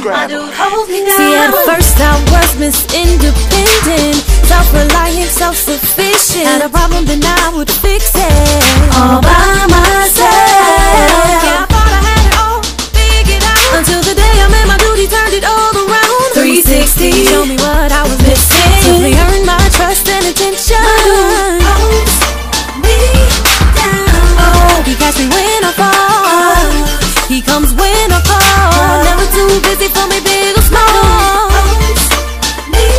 scramble. See, at first I was Miss Independent, self-reliant, self-sufficient. Had a problem, then I would fix it all by myself. Yeah, I thought I had it all figured out, until the day I met my duty, turned it all around. 360 showed me what I was missing, simply earned my trust and attention. Holds me down. Oh, he catch me when I fall. He comes when I call. Never too busy for me, big or small. Holds me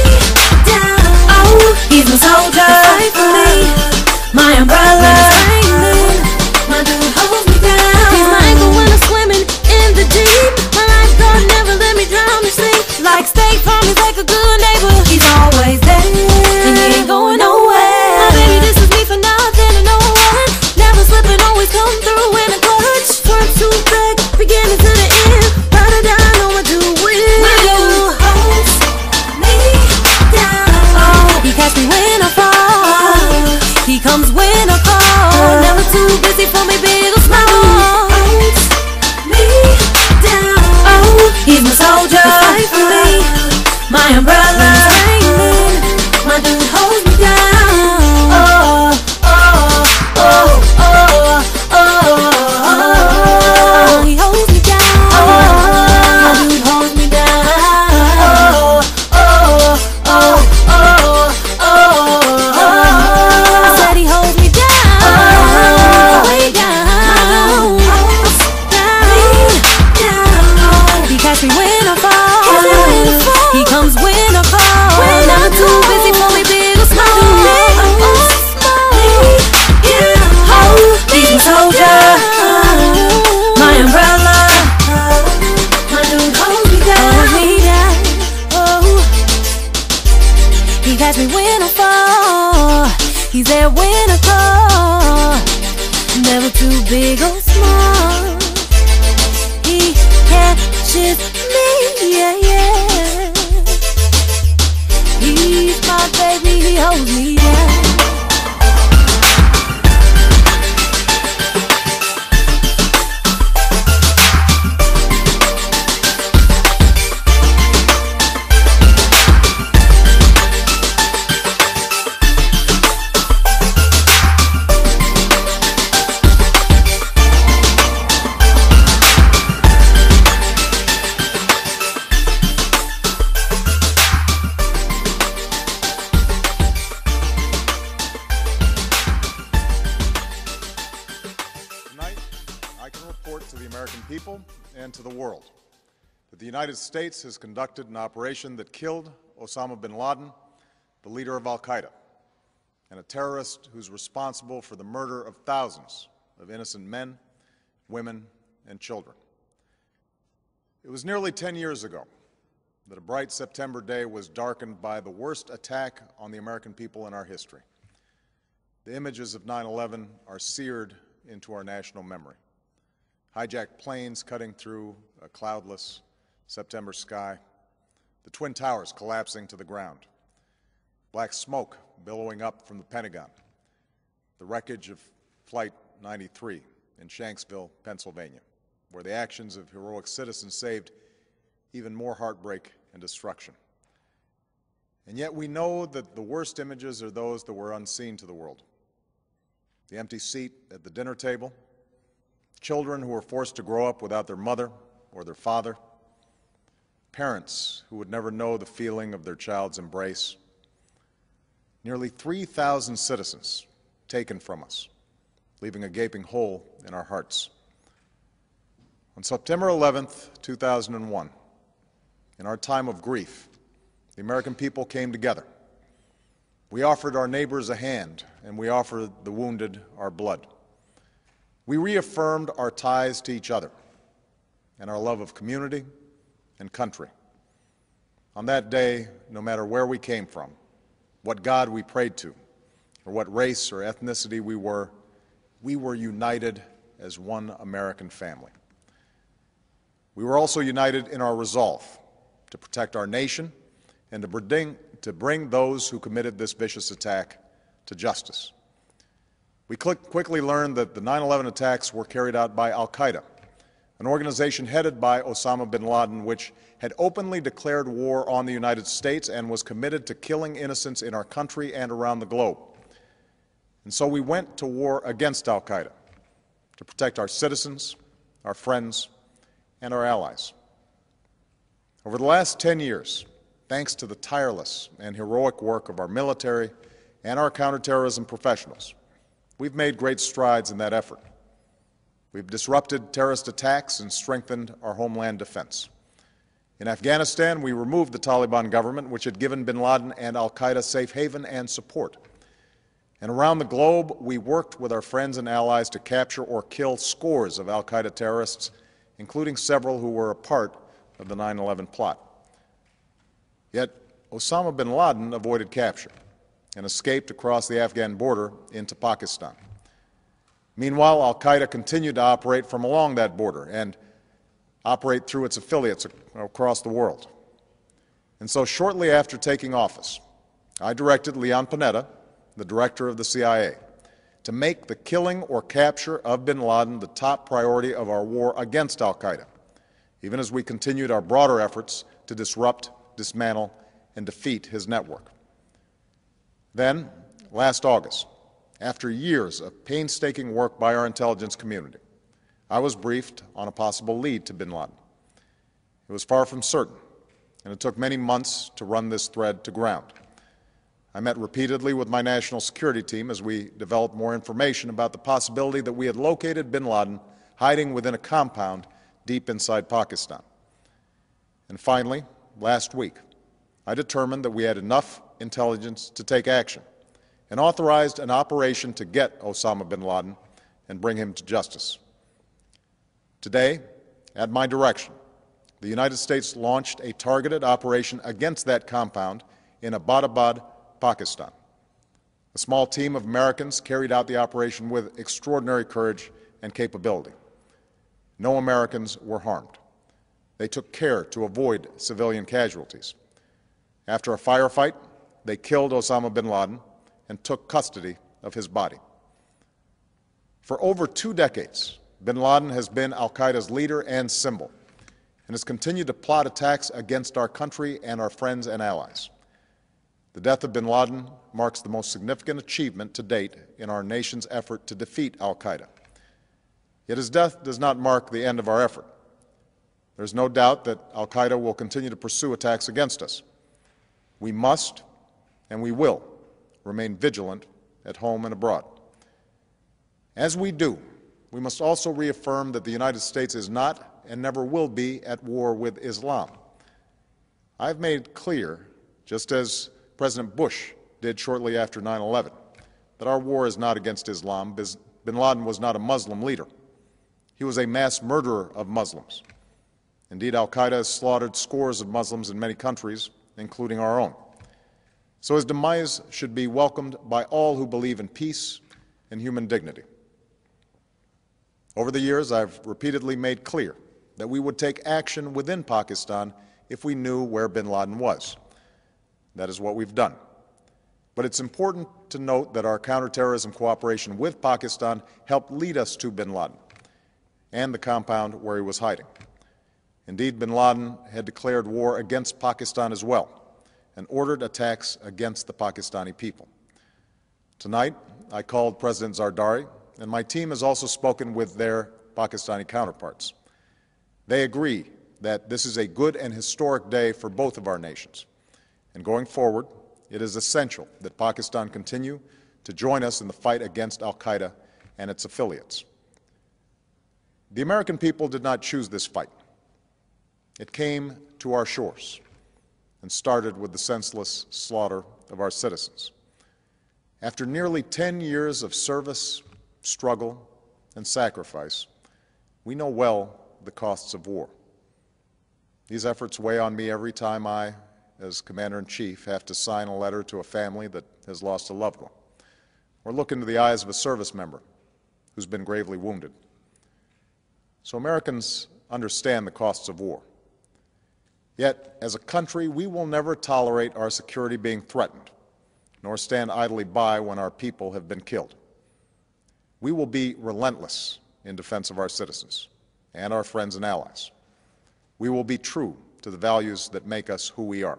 down. Oh, he's my soldier, fight for me, my umbrella. My dude holds me down. He's my anchor when I'm swimming in the deep. My lifeguard never let me drown in sleep. Like State Farm, he's like a good neighbor. He's always there, and he ain't going nowhere. My baby, this is me for nothing and no one. Never slipping, always come through in a clutch. Front to back, beginning to the end. Ride or die, know what to win. My dude holds me down. Oh, he catch me when I fall. He comes when I call. Never too busy for me, big or small. Holds me down. Oh, he's my soldier, fight for me, my umbrella. My dude holds me down. Oh, oh, oh, oh, oh, oh. He holds me down. My dude holds me down. Oh, oh, oh, oh, oh. I said he holds me down. Way down. Down. He catch me when I fall. He comes when I call. Never too busy for me, big or small. He's my soldier, my umbrella. My dude holds me down. Oh, he catch me when I fall. He's there when I call. Never too big or small. He catches me, yeah, yeah. He's my baby, he holds me down. To the American people and to the world that the United States has conducted an operation that killed Osama bin Laden, the leader of al-Qaeda, and a terrorist who's responsible for the murder of thousands of innocent men, women, and children. It was nearly 10 years ago that a bright September day was darkened by the worst attack on the American people in our history. The images of 9/11 are seared into our national memory. Hijacked planes cutting through a cloudless September sky, the Twin Towers collapsing to the ground, black smoke billowing up from the Pentagon, the wreckage of Flight 93 in Shanksville, Pennsylvania, where the actions of heroic citizens saved even more heartbreak and destruction. And yet we know that the worst images are those that were unseen to the world. The empty seat at the dinner table, children who were forced to grow up without their mother or their father, parents who would never know the feeling of their child's embrace, nearly 3,000 citizens taken from us, leaving a gaping hole in our hearts. On September 11th, 2001, in our time of grief, the American people came together. We offered our neighbors a hand, and we offered the wounded our blood. We reaffirmed our ties to each other and our love of community and country. On that day, no matter where we came from, what God we prayed to, or what race or ethnicity we were united as one American family. We were also united in our resolve to protect our nation and to bring those who committed this vicious attack to justice. We quickly learned that the 9/11 attacks were carried out by al-Qaeda, an organization headed by Osama bin Laden, which had openly declared war on the United States and was committed to killing innocents in our country and around the globe. And so we went to war against al-Qaeda to protect our citizens, our friends, and our allies. Over the last 10 years, thanks to the tireless and heroic work of our military and our counterterrorism professionals, we've made great strides in that effort. We've disrupted terrorist attacks and strengthened our homeland defense. In Afghanistan, we removed the Taliban government, which had given bin Laden and al-Qaeda safe haven and support. And around the globe, we worked with our friends and allies to capture or kill scores of al-Qaeda terrorists, including several who were a part of the 9/11 plot. Yet Osama bin Laden avoided capture and escaped across the Afghan border into Pakistan. Meanwhile, al-Qaeda continued to operate from along that border and operate through its affiliates across the world. And so shortly after taking office, I directed Leon Panetta, the director of the CIA, to make the killing or capture of bin Laden the top priority of our war against al-Qaeda, even as we continued our broader efforts to disrupt, dismantle, and defeat his network. Then, last August, after years of painstaking work by our intelligence community, I was briefed on a possible lead to bin Laden. It was far from certain, and it took many months to run this thread to ground. I met repeatedly with my national security team as we developed more information about the possibility that we had located bin Laden hiding within a compound deep inside Pakistan. And finally, last week, I determined that we had enough intelligence to take action and authorized an operation to get Osama bin Laden and bring him to justice. Today, at my direction, the United States launched a targeted operation against that compound in Abbottabad, Pakistan. A small team of Americans carried out the operation with extraordinary courage and capability. No Americans were harmed. They took care to avoid civilian casualties. After a firefight, they killed Osama bin Laden and took custody of his body. For over 2 decades, bin Laden has been al-Qaeda's leader and symbol, and has continued to plot attacks against our country and our friends and allies. The death of bin Laden marks the most significant achievement to date in our nation's effort to defeat al-Qaeda. Yet his death does not mark the end of our effort. There's no doubt that al-Qaeda will continue to pursue attacks against us. We must, and we will, remain vigilant at home and abroad. As we do, we must also reaffirm that the United States is not and never will be at war with Islam. I've made clear, just as President Bush did shortly after 9/11, that our war is not against Islam. Bin Laden was not a Muslim leader. He was a mass murderer of Muslims. Indeed, al-Qaeda has slaughtered scores of Muslims in many countries, including our own. So his demise should be welcomed by all who believe in peace and human dignity. Over the years, I've repeatedly made clear that we would take action within Pakistan if we knew where bin Laden was. That is what we've done. But it's important to note that our counterterrorism cooperation with Pakistan helped lead us to bin Laden and the compound where he was hiding. Indeed, bin Laden had declared war against Pakistan as well and ordered attacks against the Pakistani people. Tonight, I called President Zardari, and my team has also spoken with their Pakistani counterparts. They agree that this is a good and historic day for both of our nations. And going forward, it is essential that Pakistan continue to join us in the fight against al-Qaeda and its affiliates. The American people did not choose this fight. It came to our shores and started with the senseless slaughter of our citizens. After nearly 10 years of service, struggle, and sacrifice, we know well the costs of war. These efforts weigh on me every time I, as Commander-in-Chief, have to sign a letter to a family that has lost a loved one, or look into the eyes of a service member who's been gravely wounded. So Americans understand the costs of war. Yet, as a country, we will never tolerate our security being threatened, nor stand idly by when our people have been killed. We will be relentless in defense of our citizens, and our friends and allies. We will be true to the values that make us who we are.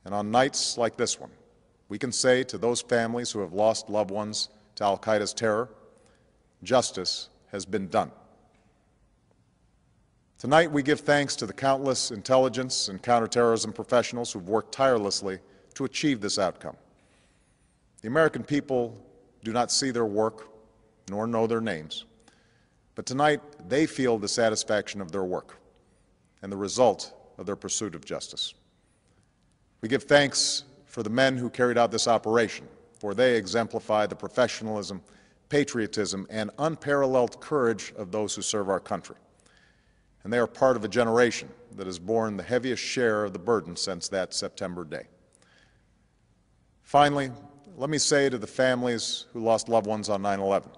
And on nights like this one, we can say to those families who have lost loved ones to al-Qaeda's terror, justice has been done. Tonight, we give thanks to the countless intelligence and counterterrorism professionals who've worked tirelessly to achieve this outcome. The American people do not see their work nor know their names, but tonight they feel the satisfaction of their work and the result of their pursuit of justice. We give thanks for the men who carried out this operation, for they exemplify the professionalism, patriotism, and unparalleled courage of those who serve our country. And they are part of a generation that has borne the heaviest share of the burden since that September day. Finally, let me say to the families who lost loved ones on 9/11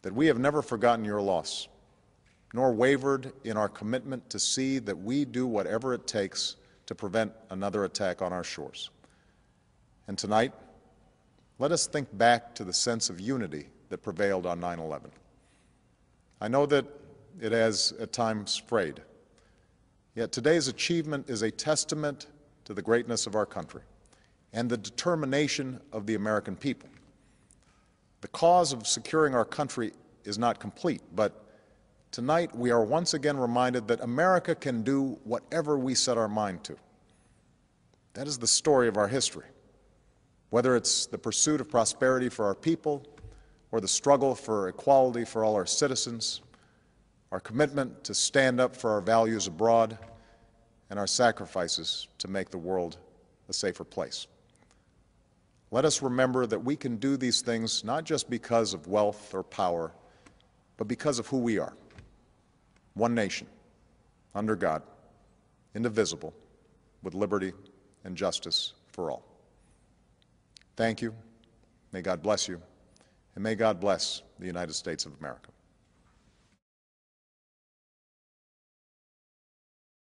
that we have never forgotten your loss, nor wavered in our commitment to see that we do whatever it takes to prevent another attack on our shores. And tonight, let us think back to the sense of unity that prevailed on 9/11. I know that it has at times frayed, yet today's achievement is a testament to the greatness of our country and the determination of the American people. The cause of securing our country is not complete, but tonight we are once again reminded that America can do whatever we set our mind to. That is the story of our history. Whether it's the pursuit of prosperity for our people or the struggle for equality for all our citizens, our commitment to stand up for our values abroad, and our sacrifices to make the world a safer place. Let us remember that we can do these things not just because of wealth or power, but because of who we are. One nation, under God, indivisible, with liberty and justice for all. Thank you. May God bless you, and may God bless the United States of America.